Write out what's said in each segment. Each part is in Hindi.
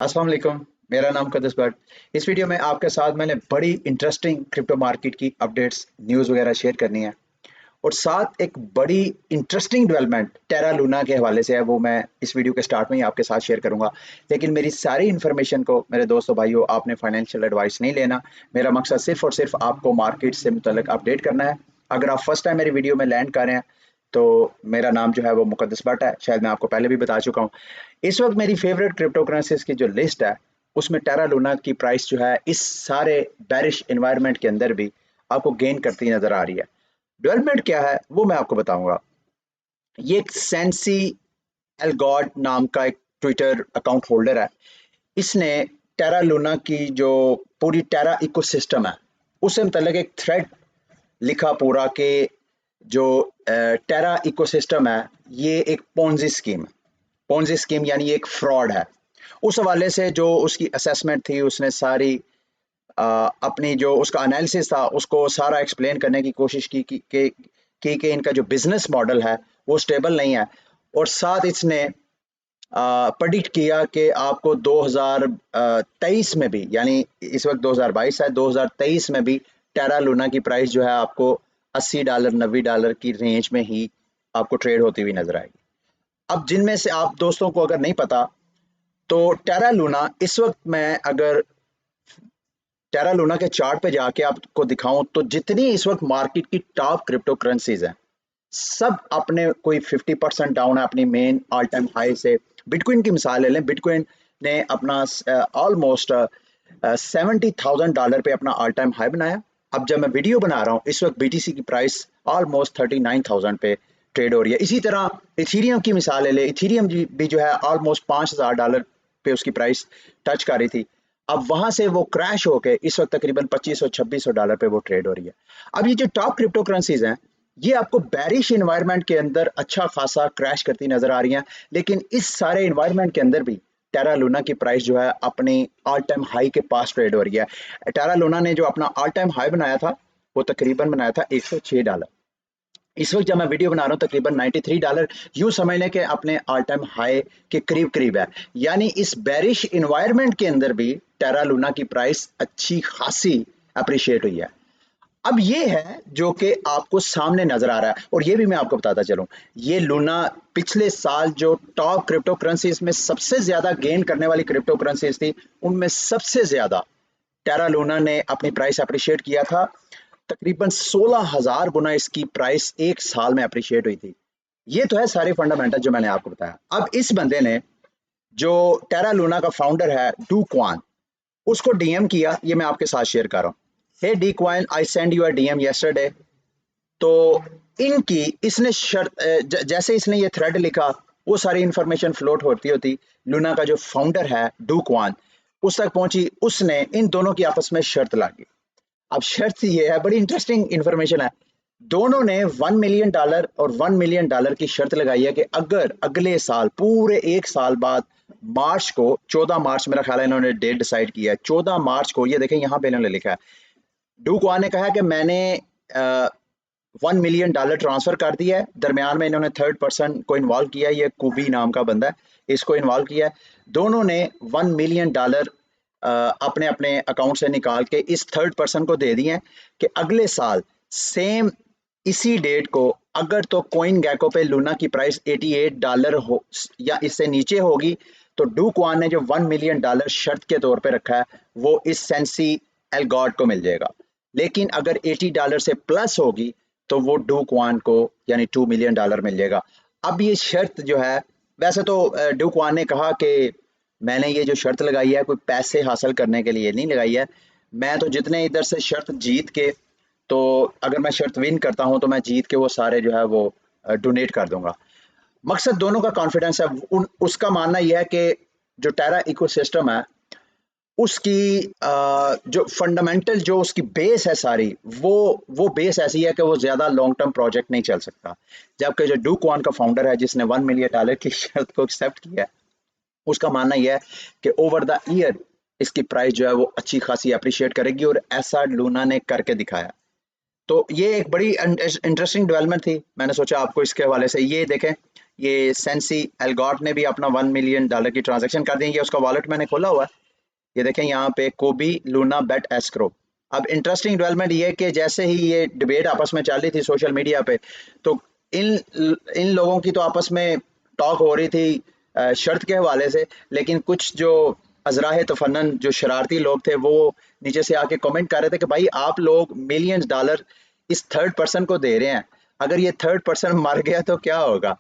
अस्सलाम वालेकुम। मेरा नाम कदस बट। इस वीडियो में आपके साथ मैंने बड़ी इंटरेस्टिंग क्रिप्टो मार्केट की अपडेट्स न्यूज़ वगैरह शेयर करनी है और साथ एक बड़ी इंटरेस्टिंग डेवलपमेंट टेरा लूना के हवाले से है, वो मैं इस वीडियो के स्टार्ट में ही आपके साथ शेयर करूंगा। लेकिन मेरी सारी इन्फॉर्मेशन को मेरे दोस्तों भाइयों आपने फाइनेंशियल एडवाइस नहीं लेना। मेरा मकसद सिर्फ और सिर्फ आपको मार्केट से मुतल्लिक अपडेट करना है। अगर आप फर्स्ट टाइम मेरी वीडियो में लैंड कर रहे हैं तो मेरा नाम जो है वो मुकद्दस बट है, शायद मैं आपको पहले भी बता चुका हूँ। इस वक्त मेरी फेवरेट क्रिप्टो करेंसीज की जो लिस्ट है उसमें टेरा लूना की प्राइस जो है इस सारे बैरिश इन्वायरमेंट के अंदर भी आपको गेन करती नजर आ रही है। डेवलपमेंट क्या है वो मैं आपको बताऊंगा। ये एक सेंसी एलगॉड नाम का एक ट्विटर अकाउंट होल्डर है। इसने टेरा लूना की जो पूरी टेरा इकोसिस्टम है उससे मतलब एक थ्रेड लिखा पूरा कि जो टेरा इकोसिस्टम है ये एक पोंजी स्कीम है। पोंजी स्कीम यानी एक फ्रॉड है। उस हवाले से जो उसकी असेसमेंट थी उसने सारी अपनी जो उसका एनालिसिस था उसको सारा एक्सप्लेन करने की कोशिश की कि इनका जो बिजनेस मॉडल है वो स्टेबल नहीं है। और साथ इसने प्रेडिक्ट किया कि आपको 2023 में भी, यानी इस वक्त 2022 है, 2023 में भी टेरा लूना की प्राइस जो है आपको $80 $90 की रेंज में ही आपको ट्रेड होती हुई नजर आएगी। अब जिनमें से आप दोस्तों को अगर नहीं पता तो टेरा लूना इस वक्त मैं अगर टेरा लूना के चार्ट पे जाके आपको दिखाऊं तो जितनी इस वक्त मार्केट की टॉप क्रिप्टो करेंसीज हैं सब अपने कोई 50% डाउन है अपनी मेन ऑल टाइम हाई से। बिटकॉइन की मिसाल ले लें, बिटकॉइन ने अपना ऑलमोस्ट $70,000 पे अपना ऑल टाइम हाई बनाया। अब जब मैं वीडियो बना रहा हूँ इस वक्त बीटीसी की प्राइस ऑलमोस्ट 39,000 पे ट्रेड हो रही है। इसी तरह इथीरियम की मिसाल ले ले, इथीरियम भी जो है ऑलमोस्ट $5,000 पे उसकी प्राइस टच कर रही थी। अब वहां से वो क्रैश होके इस वक्त तकरीबन $2,500 पे वो ट्रेड हो रही है। अब ये जो टॉप क्रिप्टो करेंसीज हैं ये आपको बैरिश इन्वायरमेंट के अंदर अच्छा खासा क्रैश करती नजर आ रही हैं, लेकिन इस सारे इन्वायरमेंट के अंदर भी टेरा लूना की प्राइस जो है अपनी ऑल टाइम हाई के पास ट्रेड हो रही है। टेरा लूना ने जो अपना ऑल टाइम हाई बनाया था वो तकरीबन बनाया था $106। इस वक्त जब मैं वीडियो बना रहा हूँ तकरीबन $93, यूं समझ लें कि अपने ऑल टाइम हाई के करीब करीब है। यानी इस बैरिश इन्वायरमेंट के अंदर भी टेरा लूना की प्राइस अच्छी खासी अप्रिशिएट हुई है। अब ये है जो कि आपको सामने नजर आ रहा है और ये भी मैं आपको बताता चलूं, ये लूना पिछले साल जो टॉप क्रिप्टो करेंसीज में सबसे ज्यादा गेन करने वाली क्रिप्टो करेंसीज थी उनमें सबसे ज्यादा टेरा लूना ने अपनी प्राइस अप्रिशिएट किया था। तकरीबन 16,000 गुना इसकी प्राइस एक साल में अप्रिशिएट हुई थी। ये तो है सारे फंडामेंटल जो मैंने आपको बताया। अब इस बंदे ने जो टेरा लूना का फाउंडर है डू क्वान, उसको डीएम किया। ये मैं आपके साथ शेयर कर रहा हूँ। Hey Do Kwon, I send you a DM yesterday. तो इनकी इसने शर्त जैसे इसने ये थ्रेड लिखा वो सारी इंफॉर्मेशन फ्लोट होती होती लूना का जो फाउंडर है डू क्वान उस तक पहुंची। उसने इन दोनों की आपस में शर्त लागी। अब शर्त ये है, बड़ी इंटरेस्टिंग इंफॉर्मेशन है। दोनों ने $1 मिलियन और $1 मिलियन की शर्त लगाई है कि अगर अगले साल पूरे एक साल बाद मार्च को, 14 मार्च मेरा ख्याल है इन्होंने डेट डिसाइड किया है, 14 मार्च को, ये देखें यहाँ पे इन्होंने लिखा है, डूकवा ने कहा कि मैंने $1 मिलियन ट्रांसफर कर दिया है। दरमियान में इन्होंने थर्ड पर्सन को इन्वॉल्व किया है, ये कुबी नाम का बंदा है, इसको इन्वॉल्व किया है। दोनों ने $1 मिलियन अपने अपने अकाउंट से निकाल के इस थर्ड पर्सन को दे दिए हैं कि अगले साल सेम इसी डेट को अगर तो कोइन गैको पे लूना की प्राइस $88 हो या इससे नीचे होगी तो डू क्वान ने जो $1 मिलियन शर्त के तौर पे रखा है वो इस सेंसी एलगॉड को मिल जाएगा। लेकिन अगर $80 से प्लस होगी तो वो डू क्वान को यानी $2 मिलियन मिल जाएगा। अब ये शर्त जो है, वैसे तो डू क्वान ने कहा कि मैंने ये जो शर्त लगाई है कोई पैसे हासिल करने के लिए नहीं लगाई है, मैं तो जितने इधर से शर्त जीत के, तो अगर मैं शर्त विन करता हूं तो मैं जीत के वो सारे जो है वो डोनेट कर दूंगा। मकसद दोनों का कॉन्फिडेंस है। उसका मानना यह है कि जो टेरा इकोसिस्टम है उसकी जो फंडामेंटल जो उसकी बेस है सारी, वो बेस ऐसी है कि वो ज्यादा लॉन्ग टर्म प्रोजेक्ट नहीं चल सकता। जबकि जो डू क्वान का फाउंडर है जिसने $1 मिलियन की शर्त को एक्सेप्ट किया है उसका मानना यह है कि ओवर द ईयर इसकी प्राइस जो है वो अच्छी खासी अप्रिशिएट करेगी और ऐसा लूना ने करके दिखाया। तो ये एक बड़ी इंटरेस्टिंग डेवलपमेंट थी, मैंने सोचा आपको इसके हवाले से ये देखें ये सेंसी एल्गॉट ने भी अपना $1 मिलियन की ट्रांजैक्शन कर दी। ये उसका वॉलेट मैंने खोला हुआ है, ये देखें यहाँ पे कोबी लूना बेट एस्क्रो। अब इंटरेस्टिंग डेवलपमेंट ये कि जैसे ही ये डिबेट आपस में चल रही थी सोशल मीडिया पे, तो इन इन लोगों की तो आपस में टॉक हो रही थी शर्त के हवाले से, लेकिन कुछ जो अजराह तफन्नन जो शरारती लोग थे वो नीचे से आके कमेंट कर रहे थे कि भाई आप लोग मिलियंस डॉलर इस थर्ड पर्सन को दे रहे हैं, अगर ये थर्ड पर्सन मर गया तो क्या होगा।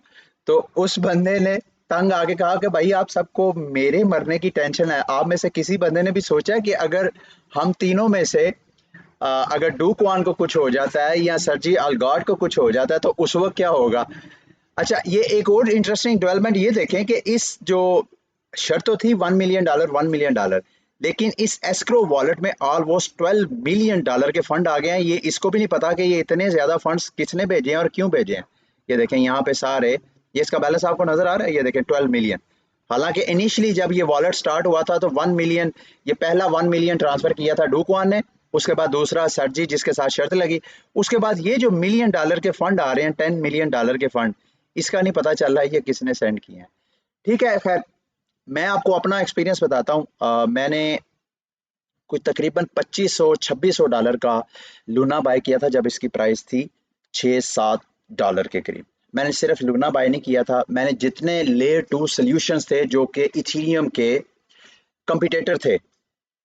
तो उस बंदे ने तंग आके कहा कि भाई आप सबको मेरे मरने की टेंशन है, आप में से किसी बंदे ने भी सोचा कि अगर हम तीनों में से अगर डू क्वान को कुछ हो जाता है या सर्जी अलगॉट को कुछ हो जाता है तो उस वक्त क्या होगा। अच्छा, ये एक और इंटरेस्टिंग डेवलपमेंट ये देखें कि इस जो शर्त तो थी $1 मिलियन, लेकिन इस एस्क्रो वॉलेट में ऑलमोस्ट $12 मिलियन के फंड आ गए हैं। ये इसको भी नहीं पता कि ये इतने ज्यादा फंड्स किसने भेजे हैं और क्यों भेजे हैं। ये देखें यहाँ पे सारे, ये इसका बैलेंस आपको नजर आ रहा है, ये देखें 12 मिलियन। हालांकि इनिशियली जब ये वॉलेट स्टार्ट हुआ था तो 1 मिलियन, ये पहला 1 मिलियन ट्रांसफर किया था डूक्वान ने, उसके बाद दूसरा सर्जी जिसके साथ शर्त लगी, उसके बाद ये जो $1 मिलियन के फंड आ रहे हैं, $10 मिलियन के फंड, इसका नहीं पता चल रहा है ये किसने सेंड किए हैं। ठीक है, खैर मैं आपको अपना एक्सपीरियंस बताता हूँ। मैंने कुछ तकरीबन $2500-2600 का लूना बाय किया था जब इसकी प्राइस थी $6-7 के करीब। मैंने सिर्फ लूना बाय नहीं किया था, मैंने जितने लेयर 2 सॉल्यूशंस थे जो कि इथीरियम के कंपटीटर थे,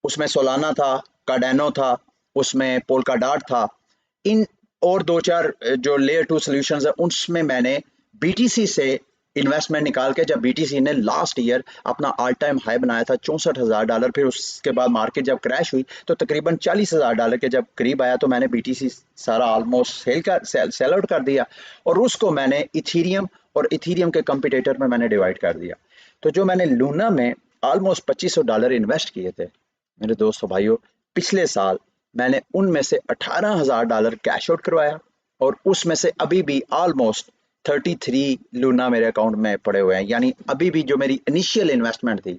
उसमें सोलाना था, कार्डानो था, उसमें पोल्काडॉट था, इन और दो चार जो लेयर 2 सॉल्यूशंस है उसमें मैंने बीटीसी से इन्वेस्टमेंट निकाल के, जब बीटीसी ने लास्ट ईयर अपना ऑल टाइम हाई बनाया था $64,000, फिर उसके बाद मार्केट जब क्रैश हुई तो तकरीबन $40,000 के जब करीब आया तो मैंने बीटीसी सारा ऑलमोस्ट सेल आउट कर दिया और उसको मैंने इथीरियम और इथीरियम के कंपटीटर में मैंने डिवाइड कर दिया। तो जो मैंने लूना में ऑलमोस्ट $2500 इन्वेस्ट किए थे मेरे दोस्तों भाइयों, पिछले साल मैंने उनमें से $18,000 कैश आउट करवाया और उसमें से अभी भी ऑलमोस्ट 33 लूना मेरे अकाउंट में पड़े हुए हैं। यानी अभी भी जो मेरी इनिशियल इन्वेस्टमेंट थी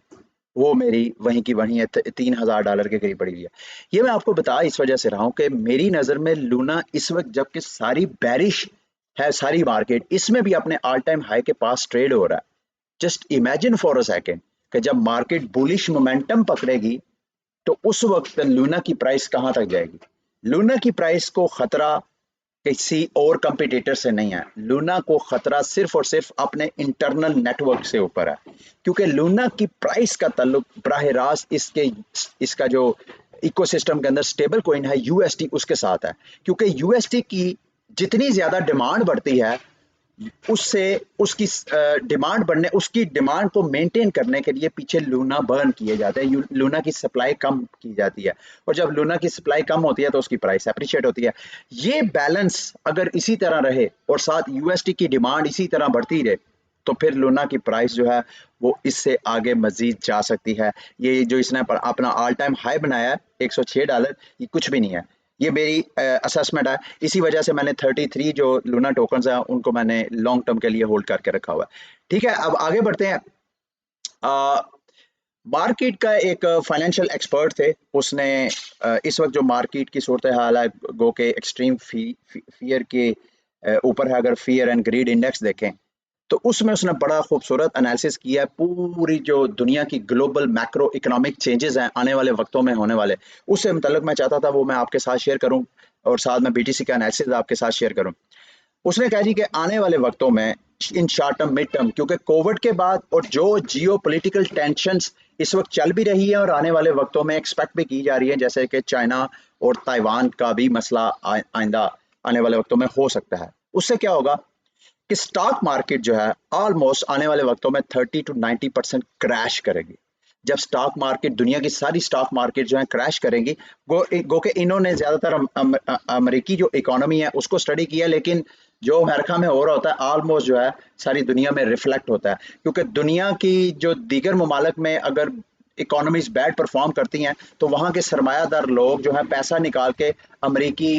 वो मेरी वहीं की वहीं है, $3,000 के करीब पड़ी हुई है। ये मैं आपको बता इस वजह से रहा हूँ कि मेरी नज़र में लूना इस वक्त जबकि सारी बैरिश है सारी मार्केट, इसमें भी अपने ऑल टाइम हाई के पास ट्रेड हो रहा है। Just imagine for a second कि जब मार्केट बुलिश मोमेंटम पकड़ेगी तो उस वक्त लूना की प्राइस कहां तक जाएगी। लूना की प्राइस को खतरा किसी और कंपटीटर से नहीं है, लूना को खतरा सिर्फ और सिर्फ अपने इंटरनल नेटवर्क से ऊपर है, क्योंकि लूना की प्राइस का ताल्लुक बराह रास्त इसका जो इकोसिस्टम के अंदर स्टेबल कॉइन है यूएसटी उसके साथ है। क्योंकि यूएसटी की जितनी ज्यादा डिमांड बढ़ती है उससे उसकी डिमांड बढ़ने, उसकी डिमांड को मेंटेन करने के लिए पीछे लूना बर्न किए जाते हैं, लूना की सप्लाई कम की जाती है और जब लूना की सप्लाई कम होती है तो उसकी प्राइस अप्रिशिएट होती है। ये बैलेंस अगर इसी तरह रहे और साथ यूएसटी की डिमांड इसी तरह बढ़ती रहे तो फिर लूना की प्राइस जो है वो इससे आगे मजीद जा सकती है। ये जो इसने अपना ऑल टाइम हाई बनाया है $106, ये कुछ भी नहीं है, ये मेरी असेसमेंट है। इसी वजह से मैंने 33 जो लूना टोकन्स हैं उनको मैंने लॉन्ग टर्म के लिए होल्ड करके रखा हुआ है। ठीक है, अब आगे बढ़ते हैं। मार्केट का एक फाइनेंशियल एक्सपर्ट थे, उसने इस वक्त जो मार्केट की सूरत हाल है गो के एक्सट्रीम फियर के ऊपर है। अगर फियर एंड ग्रीड इंडेक्स देखें तो उसमें उसने बड़ा खूबसूरत एनालिसिस किया है पूरी जो दुनिया की ग्लोबल मैक्रो इकोनॉमिक चेंजेस हैं आने वाले वक्तों में होने वाले, उससे मुतल्लिक मैं चाहता था वो मैं आपके साथ शेयर करूं और साथ में बीटीसी का एनालिसिस आपके साथ शेयर करूं। उसने कहा जी कि आने वाले वक्तों में in short term mid term, क्योंकि कोविड के बाद और जो जियो पोलिटिकल टेंशंस इस वक्त चल भी रही है और आने वाले वक्तों में एक्सपेक्ट भी की जा रही है, जैसे कि चाइना और ताइवान का भी मसला आइंदा आने वाले वक्तों में हो सकता है, उससे क्या होगा कि स्टॉक मार्केट जो है ऑलमोस्ट आने वाले वक्तों में 30 to 90% क्रैश करेगी। जब स्टॉक मार्केट, दुनिया की सारी स्टॉक मार्केट जो है क्रैश करेंगी, गो के इन्होंने ज्यादातर अमेरिकी जो इकोनॉमी है उसको स्टडी किया, लेकिन जो अमेरिका में हो रहा होता है ऑलमोस्ट जो है सारी दुनिया में रिफ्लेक्ट होता है, क्योंकि दुनिया की जो दीगर ममालिक में अगर इकोनॉमीज बैड परफॉर्म करती हैं तो वहाँ के सरमायादार लोग जो है पैसा निकाल के अमेरिकी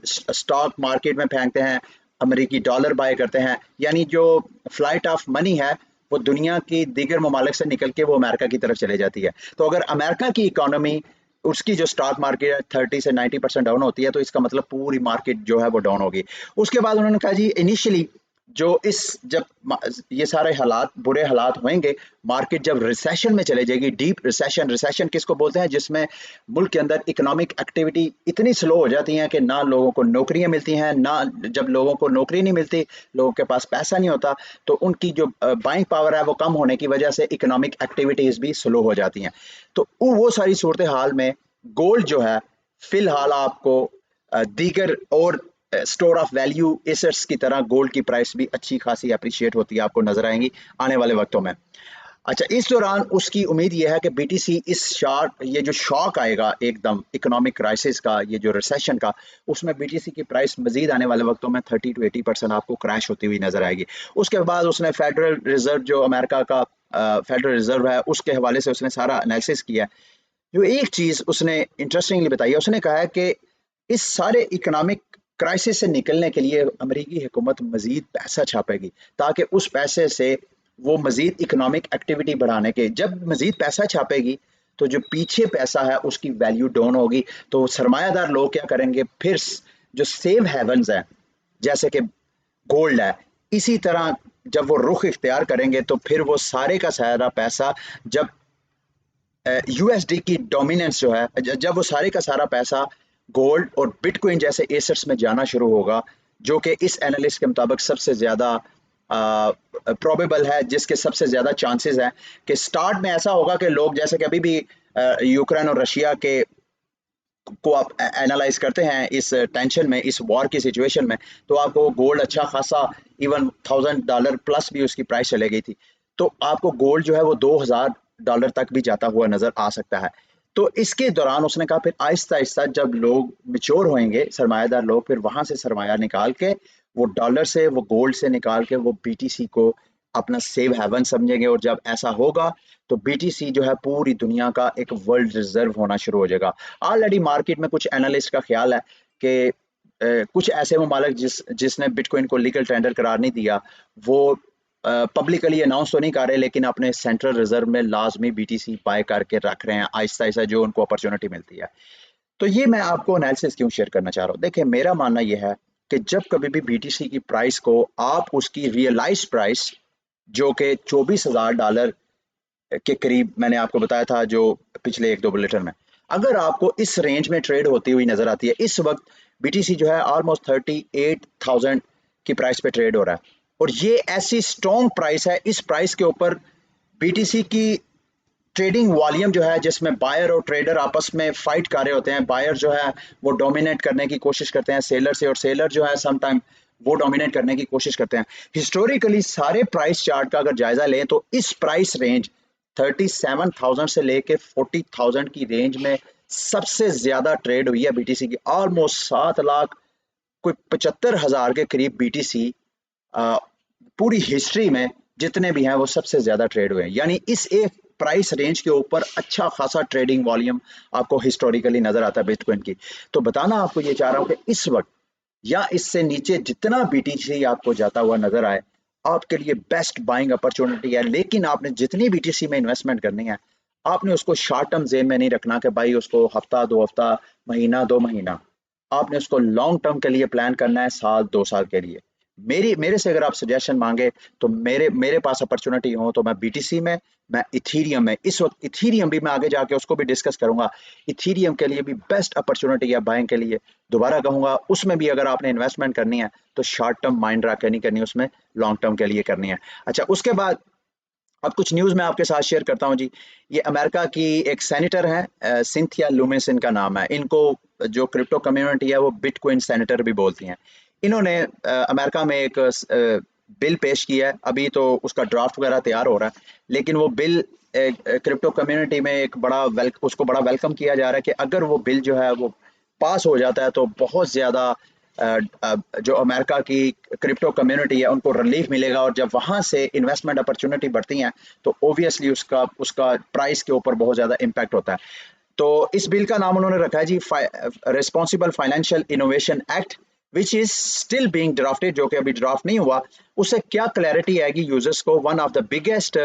स्टॉक मार्केट में फेंकते हैं, अमेरिकी डॉलर बाय करते हैं, यानी जो फ्लाइट ऑफ मनी है वो दुनिया की दीगर ममालिक से निकल के वो अमेरिका की तरफ चले जाती है। तो अगर अमेरिका की इकोनॉमी, उसकी जो स्टॉक मार्केट है 30 से 90% डाउन होती है तो इसका मतलब पूरी मार्केट जो है वो डाउन होगी। उसके बाद उन्होंने कहा जी इनिशियली जो इस जब ये सारे हालात बुरे हालात होंगे, मार्केट जब रिसेशन में चले जाएगी, डीप रिसेशन, रिसेशन किसको बोलते हैं, जिसमें मुल्क के अंदर इकोनॉमिक एक्टिविटी इतनी स्लो हो जाती है कि ना लोगों को नौकरियां मिलती हैं, ना जब लोगों को नौकरी नहीं मिलती, लोगों के पास पैसा नहीं होता, तो उनकी जो बाइंग पावर है वो कम होने की वजह से इकोनॉमिक एक्टिविटीज भी स्लो हो जाती हैं। तो वो सारी सूरत हाल में गोल्ड जो है फिलहाल आपको दीगर और स्टोर ऑफ वैल्यू एसेट्स की तरह गोल्ड की प्राइस भी अच्छी खासी अप्रिशिएट होती है, आपको नजर आएंगी आने वाले वक्तों में। अच्छा, इस दौरान उसकी उम्मीद यह है कि बीटीसी इस शार्ट ये जो शॉक आएगा एकदम इकोनॉमिक क्राइसिस का, ये जो रिसेशन का, उसमें बीटीसी की प्राइस मजीद आने वाले वक्तों में 30 to 80% आपको क्रैश होती हुई नजर आएगी। उसके बाद उसने फेडरल रिजर्व जो अमेरिका का फेडरल रिजर्व है उसके हवाले से उसने सारा एनालिसिस किया है। जो एक चीज उसने इंटरेस्टिंगली बताई है, उसने कहा है कि इस सारे इकोनॉमिक क्राइसिस से निकलने के लिए अमेरिकी हुकूमत मजीद पैसा छापेगी, ताकि उस पैसे से वो मजीद इकोनॉमिक एक्टिविटी बढ़ाने के, जब मजीद पैसा छापेगी तो जो पीछे पैसा है उसकी वैल्यू डाउन होगी, तो सरमायादार लोग क्या करेंगे, फिर जो सेव हेवन्स हैं जैसे कि गोल्ड है, इसी तरह जब वो रुख इख्तियार करेंगे तो फिर वो सारे का सारा पैसा जब यूएसडी की डोमिनेंस जो है, जब वो सारे का सारा पैसा गोल्ड और बिटकॉइन जैसे एसेट्स में जाना शुरू होगा, जो कि इस एनालिस्ट के मुताबिक सबसे ज्यादा प्रोबेबल है, जिसके सबसे ज्यादा चांसेस हैं कि स्टार्ट में ऐसा होगा कि लोग जैसे कि अभी भी यूक्रेन और रशिया के को आप एनालाइज करते हैं इस टेंशन में, इस वॉर की सिचुएशन में, तो आपको गोल्ड अच्छा खासा इवन $1000 प्लस भी उसकी प्राइस चले गई थी, तो आपको गोल्ड जो है वो $2000 तक भी जाता हुआ नजर आ सकता है। तो इसके दौरान उसने कहा फिर आहिस्ता आहिस्ता जब लोग मिच्योर होंगे, सरमायादार लोग, फिर वहां से सरमाया निकाल के वो डॉलर से, वो गोल्ड से निकाल के वो बीटीसी को अपना सेव हेवन समझेंगे, और जब ऐसा होगा तो बीटीसी जो है पूरी दुनिया का एक वर्ल्ड रिजर्व होना शुरू हो जाएगा। ऑलरेडी मार्केट में कुछ एनालिस्ट का ख्याल है कि कुछ ऐसे ममालिक जिसने बिटकॉइन को लीगल टेंडर करार नहीं दिया, वो पब्लिकली अनाउंस तो नहीं कर रहे, लेकिन अपने सेंट्रल रिजर्व में लाजमी बीटीसी बाय करके रख रहे हैं आहिस्ता आहिस्ता जो उनको अपॉर्चुनिटी मिलती है। तो ये मैं आपको एनालिसिस क्यों शेयर करना चाह रहा हूँ, देखिए मेरा मानना यह है कि जब कभी भी बीटीसी की प्राइस को आप उसकी रियलाइज प्राइस जो कि $24,000 के करीब मैंने आपको बताया था जो पिछले एक दो बुलेटिन में, अगर आपको इस रेंज में ट्रेड होती हुई नजर आती है, इस वक्त बीटीसी जो है ऑलमोस्ट 38,000 की प्राइस पे ट्रेड हो रहा है, और ये ऐसी स्ट्रॉन्ग प्राइस है, इस प्राइस के ऊपर बीटीसी की ट्रेडिंग वॉल्यूम जो है जिसमें बायर और ट्रेडर आपस में फाइट कर रहे होते हैं, बायर जो है वो डोमिनेट करने की कोशिश करते हैं सेलर से, और सेलर जो है समटाइम वो डोमिनेट करने की कोशिश करते हैं। हिस्टोरिकली सारे प्राइस चार्ट का अगर जायजा लें तो इस प्राइस रेंज 37,000 से लेके 40,000 की रेंज में सबसे ज्यादा ट्रेड हुई है बीटीसी की, ऑलमोस्ट 7 लाख कोई 75,000 के करीब बीटीसी पूरी हिस्ट्री में जितने भी हैं वो सबसे ज्यादा ट्रेड हुए हैं, यानी इस एक प्राइस रेंज के ऊपर अच्छा खासा ट्रेडिंग वॉल्यूम आपको हिस्टोरिकली नजर आता है बिटकॉइन की। तो बताना आपको ये चाह रहा हूं कि इस वक्त या इससे नीचे जितना बीटीसी आपको जाता हुआ नजर आए, आपके लिए बेस्ट बाइंग अपॉर्चुनिटी है, लेकिन आपने जितनी बीटीसी में इन्वेस्टमेंट करनी है, आपने उसको शॉर्ट टर्म जेब में नहीं रखना कि भाई उसको हफ्ता दो हफ्ता, महीना दो महीना, आपने उसको लॉन्ग टर्म के लिए प्लान करना है, साल दो साल के लिए। मेरे से अगर आप सजेशन मांगे तो मेरे पास अपॉर्चुनिटी हो तो मैं बीटीसी में, मैं इथीरियम में, इस वक्त इथीरियम भी मैं आगे जाके उसको भी डिस्कस करूंगा, इथीरियम के लिए भी बेस्ट अपॉर्चुनिटी है बाइंग के लिए। दोबारा कहूंगा उसमें भी अगर आपने इन्वेस्टमेंट करनी है तो शॉर्ट टर्म माइंड रख के नहीं करनी, उसमें लॉन्ग टर्म के लिए करनी है। अच्छा, उसके बाद अब कुछ न्यूज़ मैं आपके साथ शेयर करता हूं जी। ये अमेरिका की एक सेनेटर हैं, सिंथिया लूमिस इनका नाम है, इनको जो क्रिप्टो कम्युनिटी है वो बिटकॉइन सेनेटर भी बोलती हैं। इन्होंने अमेरिका में एक बिल पेश किया है, अभी तो उसका ड्राफ्ट वगैरह तैयार हो रहा है, लेकिन वो बिल क्रिप्टो कम्युनिटी में एक उसको बड़ा वेलकम किया जा रहा है कि अगर वो बिल जो है वो पास हो जाता है तो बहुत ज़्यादा जो अमेरिका की क्रिप्टो कम्युनिटी है उनको रिलीफ मिलेगा, और जब वहां से इन्वेस्टमेंट अपॉर्चुनिटी बढ़ती हैं तो ओबियसली उसका उसका प्राइस के ऊपर बहुत ज़्यादा इम्पैक्ट होता है। तो इस बिल का नाम उन्होंने रखा है जी responsible financial innovation act, which is still being drafted, जो कि अभी ड्राफ्ट नहीं हुआ। उससे क्या क्लैरिटी आएगी यूजर्स को, one of the biggest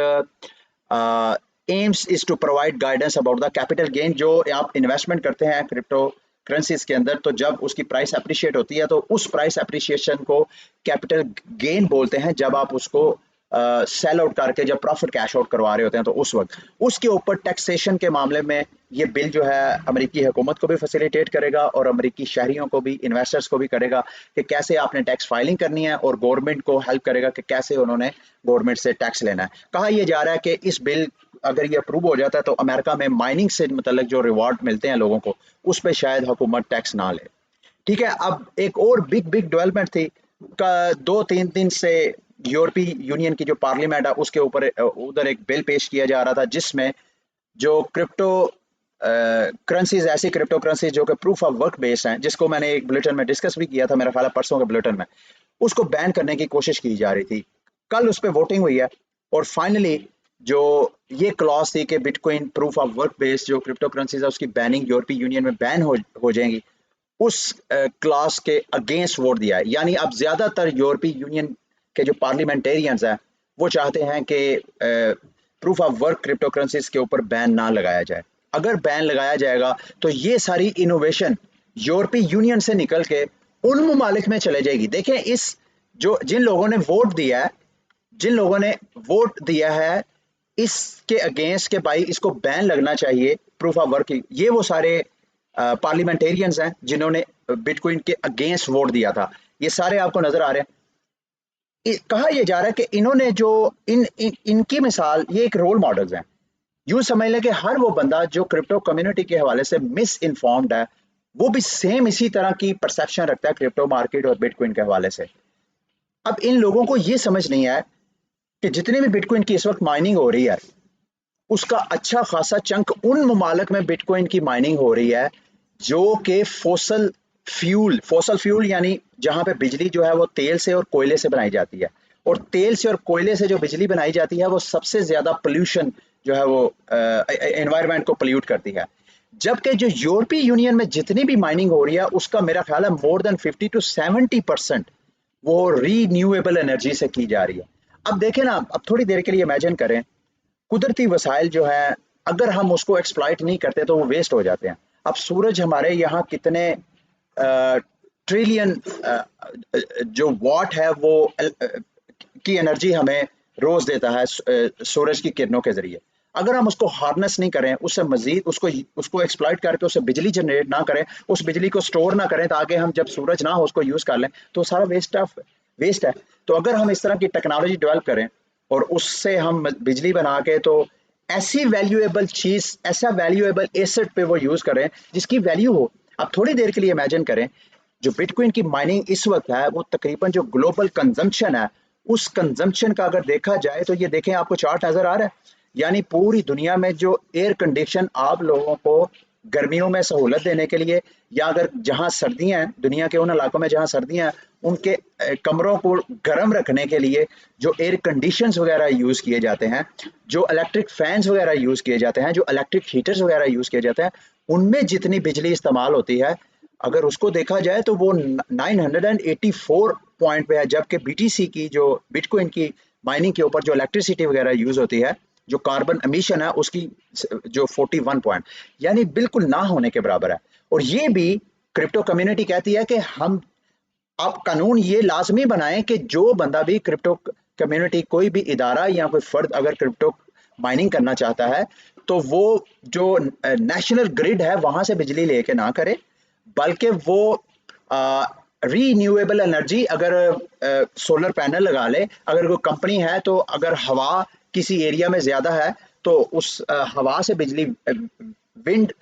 aims is to provide guidance about the capital gain, जो आप इन्वेस्टमेंट करते हैं क्रिप्टो करेंसीज के अंदर, तो जब उसकी प्राइस अप्रिशिएट होती है तो उस प्राइस अप्रिशिएशन को कैपिटल गेन बोलते हैं। जब आप उसको सेल आउट करके जब प्रॉफिट कैश आउट करवा रहे होते हैं तो उस वक्त उसके ऊपर टैक्सेशन के मामले में ये बिल जो है अमेरिकी हुकूमत को भी फैसिलिटेट करेगा और अमेरिकी शहरियों को भी, इन्वेस्टर्स को भी करेगा कि कैसे आपने टैक्स फाइलिंग करनी है, और गवर्नमेंट को हेल्प करेगा कि कैसे उन्होंने गवर्नमेंट से टैक्स लेना है। कहा यह जा रहा है कि इस बिल अगर ये अप्रूव हो जाता है तो अमेरिका में माइनिंग से मतलब जो रिवॉर्ड मिलते हैं लोगों को, उस पर शायद हुकूमत टैक्स ना ले। ठीक है, अब एक और बिग डेवलपमेंट थी का 2-3 दिन से यूरोपीय यूनियन की जो पार्लियामेंट है उसके ऊपर उधर एक बिल पेश किया जा रहा था जिसमें जो क्रिप्टो करेंसीज, ऐसी क्रिप्टो करेंसीज जो कि प्रूफ ऑफ वर्क बेस्ड हैं, जिसको मैंने एक बुलेटिन में डिस्कस भी किया था, मेरा ख्याल है परसों के बुलेटिन में, उसको बैन करने की कोशिश की जा रही थी। कल उस पर वोटिंग हुई है और फाइनली जो ये क्लॉज थी कि bitcoin proof of work based जो क्रिप्टो करेंसीज है उसकी बैनिंग यूरोपीय यूनियन में बैन हो जाएंगी, उस क्लास के अगेंस्ट वोट दिया है। यानी अब ज्यादातर यूरोपीय यूनियन के जो पार्लियामेंटेरियंस हैं वो चाहते हैं कि proof of work crypto currencies के ऊपर बैन ना लगाया जाए। अगर बैन लगाया जाएगा तो ये सारी इनोवेशन यूरोपीय यूनियन से निकल के उन ममालिक में चले जाएगी। देखें, इस जो जिन लोगों ने वोट दिया है इसके अगेंस्ट के भाई इसको बैन लगना चाहिए प्रूफ ऑफ वर्क, ये वो सारे पार्लियामेंटेरियंस हैं जिन्होंने बिटकॉइन के अगेंस्ट वोट दिया था। ये सारे आपको नजर आ रहे हैं। कहा यह जा रहा है कि इन्होंने जो इनकी मिसाल, ये एक रोल मॉडल्स हैं। यूं समझ लें कि हर वो बंदा जो क्रिप्टो कम्युनिटी के हवाले से मिस इन्फॉर्म्ड है वो भी सेम इसी तरह की परसेप्शन रखता है क्रिप्टो मार्केट और बिटकॉइन के हवाले से। अब इन लोगों को ये समझ नहीं आया कि जितने भी बिटकॉइन की इस वक्त माइनिंग हो रही है उसका अच्छा खासा चंक उन ममालिक में बिटकॉइन की माइनिंग हो रही है जो कि फोसल फ्यूल यानी जहां पे बिजली जो है वो तेल से और कोयले से बनाई जाती है, और तेल से और कोयले से जो बिजली बनाई जाती है वो सबसे ज्यादा पोल्यूशन जो है वो एनवायरनमेंट को पोल्यूट करती है। जबकि जो यूरोपीय यूनियन में जितनी भी माइनिंग हो रही है उसका मेरा ख्याल है मोर देन 50 to 70% वो रीन्यूएबल एनर्जी से की जा रही है। अब देखें ना, अब थोड़ी देर के लिए इमेजिन करें, कुदरती वसाइल जो है अगर हम उसको एक्सप्लॉइट नहीं करते तो वो वेस्ट हो जाते हैं। अब सूरज हमारे यहाँ कितने ट्रिलियन जो वाट है वो की एनर्जी हमें रोज देता है सूरज की किरणों के जरिए। अगर हम उसको हार्नेस नहीं करें, उससे मजीद उसको एक्सप्लॉइट करके उससे बिजली जनरेट ना करें, उस बिजली को स्टोर ना करें ताकि हम जब सूरज ना हो उसको यूज कर लें, तो सारा वेस्ट है। तो अगर हम इस तरह की टेक्नोलॉजी डेवलप करें और उससे हम बिजली बना के तो ऐसी वैल्यूएबल चीज, ऐसा वैल्यूएबल एसेट पे वो यूज करें जिसकी वैल्यू हो। अब थोड़ी देर के लिए इमेजिन करें, जो बिटकॉइन की माइनिंग इस वक्त है वो तकरीबन जो ग्लोबल कंजम्पशन है उस कंजम्पशन का अगर देखा जाए तो ये देखें, आपको चार्ट नजर आ रहा है, यानी पूरी दुनिया में जो एयर कंडीशन आप लोगों को गर्मियों में सहूलत देने के लिए, या अगर जहां सर्दियां हैं दुनिया के उन इलाकों में जहां सर्दियां हैं उनके कमरों को गर्म रखने के लिए जो एयर कंडीशंस वगैरह यूज किए जाते हैं, जो इलेक्ट्रिक फैंस वगैरह यूज किए जाते हैं, जो इलेक्ट्रिक हीटर्स वगैरह यूज किए जाते हैं, उनमें जितनी बिजली इस्तेमाल होती है अगर उसको देखा जाए तो वो 984 पॉइंट पे है। जबकि बीटीसी की जो बिटकॉइन की माइनिंग के ऊपर जो इलेक्ट्रिसिटी वगैरह यूज होती है, जो कार्बन एमिशन है उसकी जो 41 पॉइंट, यानी बिल्कुल ना होने के बराबर है। और ये भी क्रिप्टो कम्युनिटी कहती है कि हम आप कानून ये लाजमी बनाएं कि जो बंदा भी क्रिप्टो कम्युनिटी, कोई भी इदारा या कोई फर्द अगर क्रिप्टो माइनिंग करना चाहता है तो वो जो नेशनल ग्रिड है वहां से बिजली लेके ना करे, बल्कि वो रीन्यूएबल एनर्जी, अगर सोलर पैनल लगा ले, अगर कोई कंपनी है तो अगर हवा किसी एरिया में ज्यादा है तो उस हवा से बिजली, विंड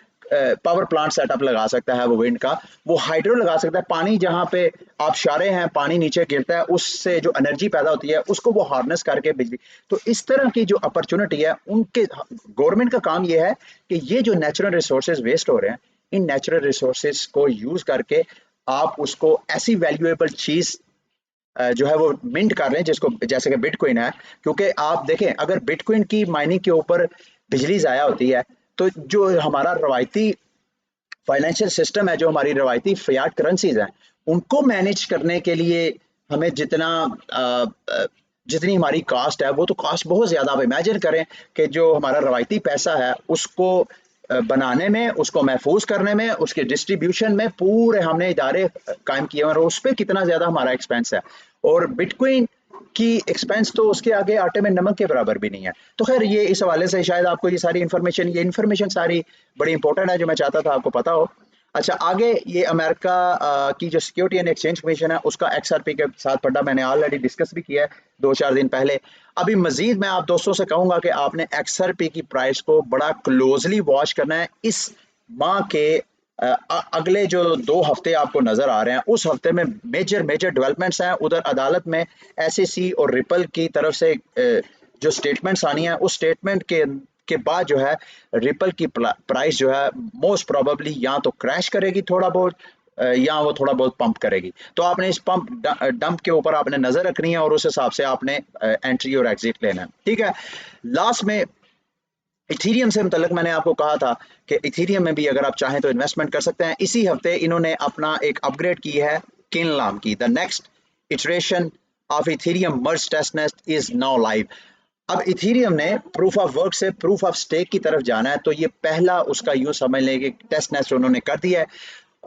पावर प्लांट सेटअप लगा सकता है, वो विंड का, वो हाइड्रो लगा सकता है, पानी जहां पे आप शारे हैं पानी नीचे गिरता है उससे जो एनर्जी पैदा होती है उसको वो हार्नेस करके बिजली। तो इस तरह की जो अपॉर्चुनिटी है उनके गवर्नमेंट का काम ये है कि ये जो नेचुरल रिसोर्सेज वेस्ट हो रहे हैं, इन नेचुरल रिसोर्सेज को यूज करके आप उसको ऐसी वैल्यूएबल चीज जो है वो मिंट कर रहे हैं, जिसको जैसे कि बिटकॉइन है। क्योंकि आप देखें, अगर बिटकॉइन की माइनिंग के ऊपर बिजली जाया होती है तो जो हमारा रवायती फाइनेंशियल सिस्टम है, जो हमारी रवायती फियाट करेंसीज हैं, उनको मैनेज करने के लिए हमें जितनी हमारी कास्ट है वो तो कास्ट बहुत ज्यादा। आप इमेजिन करें कि जो हमारा रवायती पैसा है उसको बनाने में, उसको महफूज करने में, उसके डिस्ट्रीब्यूशन में पूरे हमने इदारे कायम किए और उस पर कितना ज़्यादा हमारा एक्सपेंस है। और बिटकॉइन की एक्सपेंस तो उसके आगे आटे में नमक के बराबर भी नहीं है। तो खैर ये इस हवाले से शायद आपको ये इन्फॉर्मेशन सारी बड़ी इंपॉर्टेंट है जो मैं चाहता था आपको पता हो। अच्छा, आगे ये अमेरिका की जो सिक्योरिटी एंड एक्सचेंज कमीशन है उसका XRP के साथ पढ़ा मैंने ऑलरेडी डिस्कस भी किया है 2-4 दिन पहले। अभी मजीद मैं आप दोस्तों से कहूंगा कि आपने XRP की प्राइस को बड़ा क्लोजली वॉच करना है। इस माह के अगले जो 2 हफ्ते आपको नजर आ रहे हैं, उस हफ्ते में मेजर डेवलपमेंट्स हैं। उधर अदालत में SEC और रिपल की तरफ से जो स्टेटमेंट्स आनी है, उस स्टेटमेंट के बाद जो है रिपल की प्राइस जो है मोस्ट प्रोबेबली या तो क्रैश करेगी थोड़ा बहुत, या वो थोड़ा बहुत पंप करेगी। तो आपने इस पंप डंप के ऊपर आपने नजर रखनी है और उस हिसाब से आपने एंट्री और एग्जिट लेना है, ठीक है। लास्ट में इथीरियम से मुतल्लिक मैंने आपको कहा था कि इथीरियम में भी अगर आप चाहें तो इन्वेस्टमेंट कर सकते हैं। इसी हफ्ते इन्होंने अपना एक अपग्रेड की है किन नाम की। The next iteration of Ethereum merge testnet is now live. अब इथीरियम ने प्रूफ ऑफ वर्क से प्रूफ ऑफ स्टेक की तरफ जाना है, तो ये पहला उसका यूं समझ लें कि टेस्ट नेट उन्होंने कर दिया है।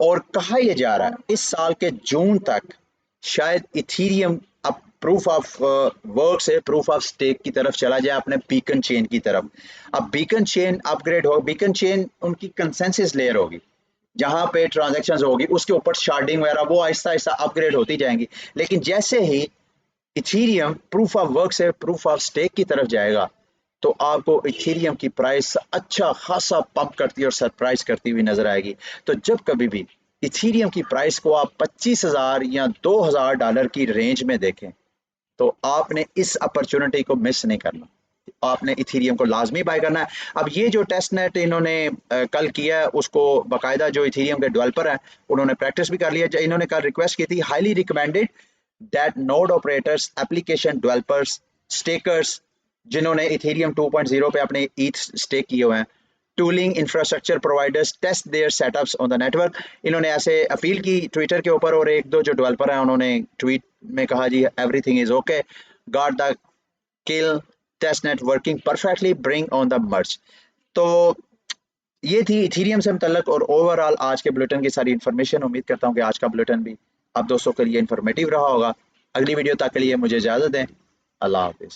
और कहा यह जा रहा है इस साल के जून तक शायद इथीरियम अब प्रूफ ऑफ वर्क से प्रूफ ऑफ स्टेक की तरफ चला जाए, अपने बीकन चेन की तरफ। अब बीकन चेन अपग्रेड हो, बीकन चेन उनकी कंसेंसस लेयर होगी जहां पे ट्रांजैक्शंस होगी, उसके ऊपर शार्डिंग वगैरह वो आहिस्ता आहिस्ता अपग्रेड होती जाएंगी। लेकिन जैसे ही इथीरियम प्रूफ ऑफ वर्क से प्रूफ ऑफ स्टेक की तरफ जाएगा तो आपको इथीरियम की प्राइस अच्छा खासा पंप करती और सरप्राइज करती हुई नजर आएगी। तो जब कभी भी इथीरियम की प्राइस को आप 25,000 या $2,000 की रेंज में देखें तो आपने इस अपॉर्चुनिटी को मिस नहीं करना, आपने इथीरियम को लाजमी बाय करना है। अब ये जो टेस्ट नेट इन्होंने कल किया है उसको बाकायदा जो इथीरियम के डेवलपर हैं उन्होंने प्रैक्टिस भी कर लिया। इन्होंने कल रिक्वेस्ट की थी, highly recommended that node operators, application developers, stakers जिन्होंने इथेरियम 2.0 पे अपने ईथ स्टेक किए हुए हैं, tooling infrastructure providers test their setups on the network. इन्होंने ऐसे अपील की ट्विटर के ऊपर और एक दो जो डेवलपर हैं उन्होंने ट्वीट में कहा जी everything is okay, got the Kiln testnet working perfectly, bring on the merge. तो ये थी इथेरियम से मुतल्लक और ओवरऑल आज के बुलेटिन की सारी इन्फॉर्मेशन। उम्मीद करता हूँ कि आज का बुलेटिन भी आप दोस्तों के लिए इन्फॉर्मेटिव रहा होगा। अगली वीडियो तक के लिए मुझे इजाज़त दें। अल्लाह हाफिज़।